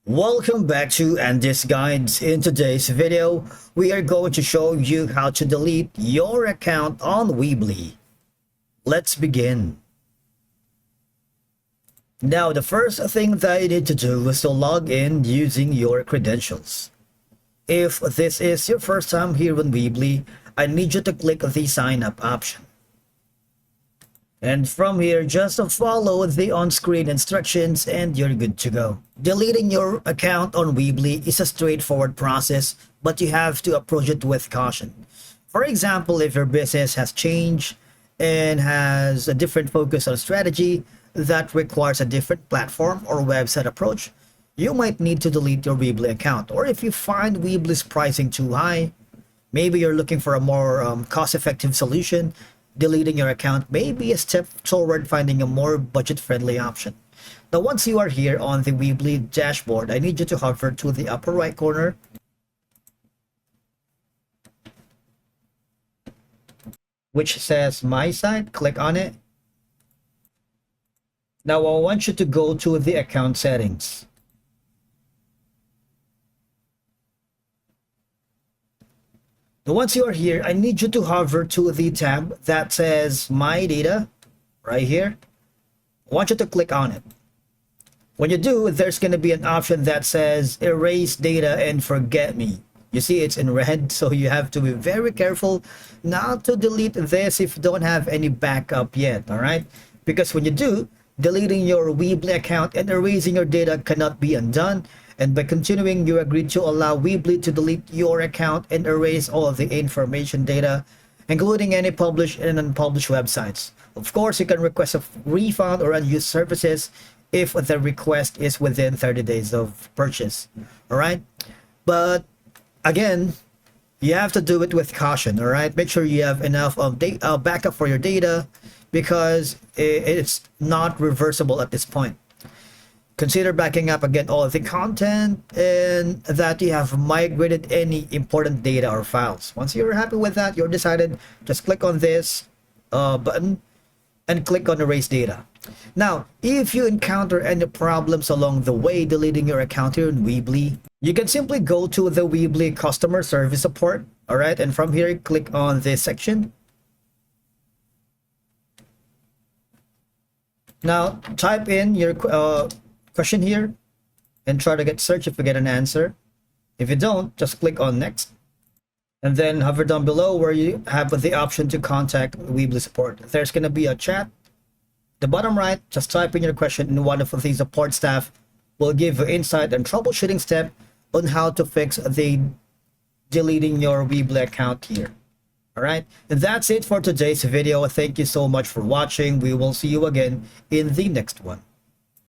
Welcome back to Andy's Guides. In today's video, we are going to show you how to delete your account on Weebly. Let's begin. Now, the first thing that you need to do is to log in using your credentials. If this is your first time here on Weebly, I need you to click the sign up option. And from here, just follow the on-screen instructions and you're good to go. Deleting your account on Weebly is a straightforward process, but you have to approach it with caution. For example, if your business has changed and has a different focus on strategy that requires a different platform or website approach, you might need to delete your Weebly account. Or if you find Weebly's pricing too high, maybe you're looking for a more cost-effective solution, deleting your account may be a step toward finding a more budget-friendly option. Now, once you are here on the Weebly dashboard, I need you to hover to the upper right corner, which says My Site. Click on it. Now, I want you to go to the account settings. Now, once you are here, I need you to hover to the tab that says My Data right here. I want you to click on it. When you do, there's going to be an option that says Erase Data and Forget Me. You see it's in red, so you have to be very careful not to delete this if you don't have any backup yet, all right? Because when you do, deleting your Weebly account and erasing your data cannot be undone. And by continuing, you agree to allow Weebly to delete your account and erase all of the information data, including any published and unpublished websites. Of course, you can request a refund or unused services if the request is within 30 days of purchase. All right? But again, you have to do it with caution. All right? Make sure you have enough of backup for your data because it's not reversible at this point. Consider backing up again all of the content and that you have migrated any important data or files. Once you're happy with that, you're decided, just click on this button and click on Erase Data. Now, if you encounter any problems along the way deleting your account here in Weebly, you can simply go to the Weebly customer service support. All right, and from here, click on this section. Now, type in your question here and try to get search if you get an answer. If you don't, just click on Next and then hover down below where you have the option to contact Weebly support. There's going to be a chat. The bottom right, just type in your question and one of the support staff will give you insight and troubleshooting step on how to fix the deleting your Weebly account here. All right, and that's it for today's video. Thank you so much for watching. We will see you again in the next one.